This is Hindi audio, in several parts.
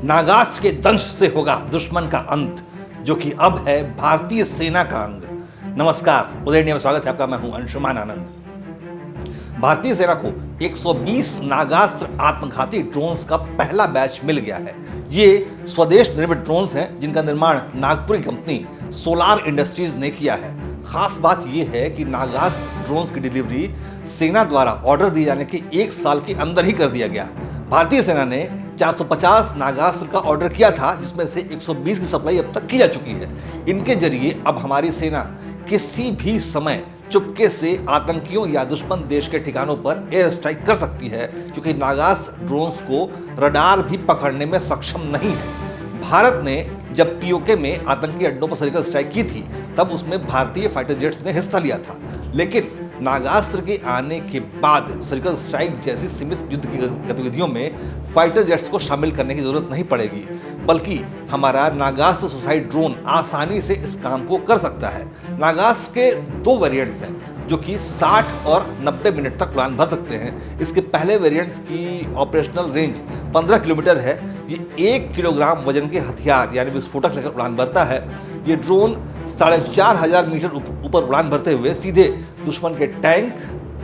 नागास्त्र के दंश से होगा दुश्मन का अंत, जो कि अब है भारतीय सेना का अंग। नमस्कार, उदय इंडिया में स्वागत है आपका। मैं हूं अंशुमान आनंद। भारतीय सेना को 120 नागास्त्र आत्मघाती ड्रोन्स का पहला बैच मिल गया है। ये स्वदेश निर्मित ड्रोन्स हैं जिनका निर्माण नागपुर की कंपनी सोलार इंडस्ट्रीज ने किया है। खास बात यह है कि नागास्त्र ड्रोन्स की डिलीवरी सेना द्वारा ऑर्डर दिए जाने के 1 साल के अंदर ही कर दिया गया। भारतीय सेना ने 450 नागास्त्र का ऑर्डर किया था, जिसमें से 120 की सप्लाई अब तक की जा चुकी है। इनके जरिए अब हमारी सेना किसी भी समय चुपके से आतंकियों या दुश्मन देश के ठिकानों पर एयर स्ट्राइक कर सकती है, क्योंकि नागास्त्र ड्रोन्स को रडार भी पकड़ने में सक्षम नहीं है। भारत ने जब पीओके में आतंकी अड्डों पर सर्जिकल स्ट्राइक की थी, तब उसमें भारतीय फाइटर जेट्स ने हिस्सा लिया था। लेकिन नागास्त्र के आने के बाद सर्जिकल स्ट्राइक जैसी सीमित युद्ध की गतिविधियों में फाइटर जेट्स को शामिल करने की जरूरत नहीं पड़ेगी, बल्कि हमारा नागास्त्र सुसाइड ड्रोन आसानी से इस काम को कर सकता है। नागास्त्र के 2 वेरिएंट्स हैं जो कि 60 और 90 मिनट तक उड़ान भर सकते हैं। इसके पहले वेरिएंट्स की ऑपरेशनल रेंज 15 किलोमीटर है। ये 1 किलोग्राम वजन के हथियार यानी विस्फोटक लेकर उड़ान भरता है। ये ड्रोन 4500 मीटर ऊपर उड़ान भरते हुए सीधे दुश्मन के टैंक,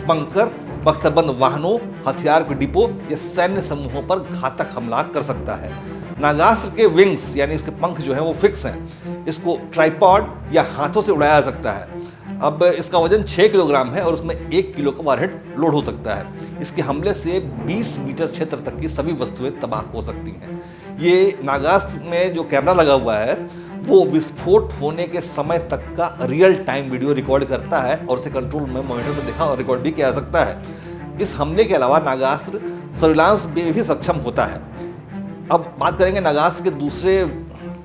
बंकर, बख्तरबंद वाहनों, हथियार के डिपो या सैन्य समूहों पर घातक हमला कर सकता है। नागास्त्र के विंग्स यानी इसके पंख जो हैं वो फिक्स हैं। इसको ट्राइपॉड या हाथों से उड़ाया जा सकता है। अब इसका वजन 6 किलोग्राम है और उसमें 1 किलो का वारहेड लोड हो सकता है। इसके हमले से 20 मीटर क्षेत्र तक की सभी वस्तुएं तबाह हो सकती हैं। ये नागास्त्र में जो कैमरा लगा हुआ है वो विस्फोट होने के समय तक का रियल टाइम वीडियो रिकॉर्ड करता है और उसे कंट्रोल में मॉनिटर में देखा और रिकॉर्ड भी किया जा सकता है। इस हमले के अलावा नागास्त्र सर्विलांस में भी सक्षम होता है। अब बात करेंगे नागास्त्र के दूसरे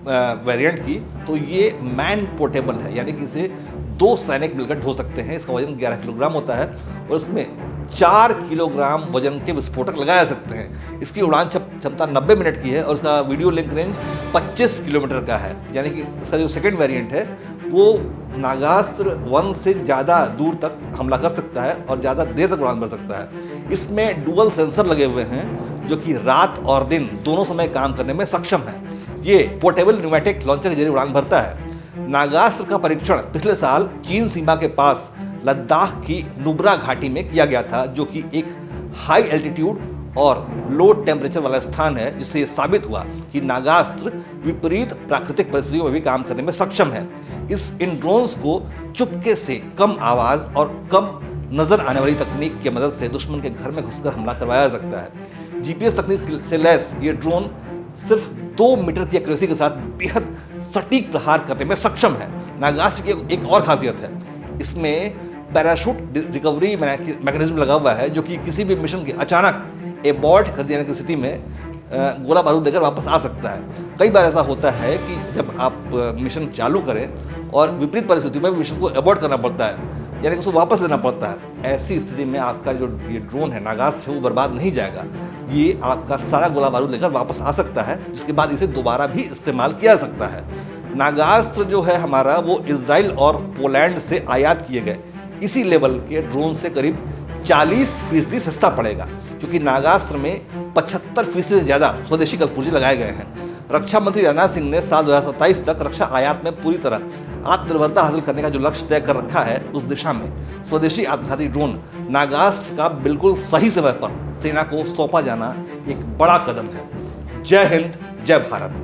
वेरिएंट की, तो ये मैन पोर्टेबल है, यानी कि इसे 2 सैनिक मिलकर ढो सकते हैं। इसका वजन 11 किलोग्राम होता है और उसमें 4 किलोग्राम वजन के विस्फोटक लगाए जा सकते हैं। इसकी उड़ान क्षमता 90 मिनट की है और इसका वीडियो लिंक रेंज 25 किलोमीटर का है। यानी कि इसका जो सेकंड वेरिएंट है वो नागास्त्र 1 से ज़्यादा दूर तक हमला कर सकता है और ज़्यादा देर तक उड़ान भर सकता है। इसमें डुअल सेंसर लगे हुए हैं जो कि रात और दिन दोनों समय काम करने में सक्षम है। ये पोर्टेबल न्यूमेटिक लॉन्चर के जरिए उड़ान भरता है। नागास्त्र का परीक्षण पिछले साल चीन सीमा के पास लद्दाख की नुब्रा घाटी में किया गया था, जो कि एक हाई एल्टीट्यूड और लो टेम्परेचर वाला स्थान है, जिससे ये साबित हुआ कि नागास्त्र विपरीत प्राकृतिक परिस्थितियों में भी काम करने में सक्षम है। इन ड्रोन्स को चुपके से कम आवाज और कम नजर आने वाली तकनीक की मदद से दुश्मन के घर में घुसकर हमला करवाया जा सकता है। जीपीएस तकनीक से लैस ये ड्रोन सिर्फ 2 मीटर की एक्यूरेसी के साथ बेहद सटीक प्रहार करने में सक्षम है। नागास्त्र की एक और खासियत है, इसमें पैराशूट रिकवरी मैकेनिज्म लगा हुआ है, जो कि किसी भी मिशन के अचानक एबॉर्ट कर देने की स्थिति में गोला बारूद देकर वापस आ सकता है। कई बार ऐसा होता है कि जब आप मिशन चालू करें और विपरीत परिस्थितियों में मिशन को एबॉर्ट करना पड़ता है, यानी कि उसको वापस लेना पड़ता है। ऐसी स्थिति में आपका जो ये ड्रोन है नागास्त्र है वो बर्बाद नहीं जाएगा। ये आपका सारा गोला बारूद लेकर वापस आ सकता है, जिसके बाद इसे दोबारा भी इस्तेमाल किया जा सकता है। नागास्त्र जो है हमारा वो इजराइल और पोलैंड से आयात किए गए इसी लेवल के ड्रोन से करीब 40% सस्ता पड़ेगा, क्योंकि नागास्त्र में 75% से ज़्यादा स्वदेशी कलपुर्जे लगाए गए हैं। रक्षा मंत्री राजनाथ सिंह ने साल 2027 तक रक्षा आयात में पूरी तरह आत्मनिर्भरता हासिल करने का जो लक्ष्य तय कर रखा है, उस दिशा में स्वदेशी आत्मघाती ड्रोन नागास्त्र का बिल्कुल सही समय पर सेना को सौंपा जाना एक बड़ा कदम है। जय हिंद, जय भारत।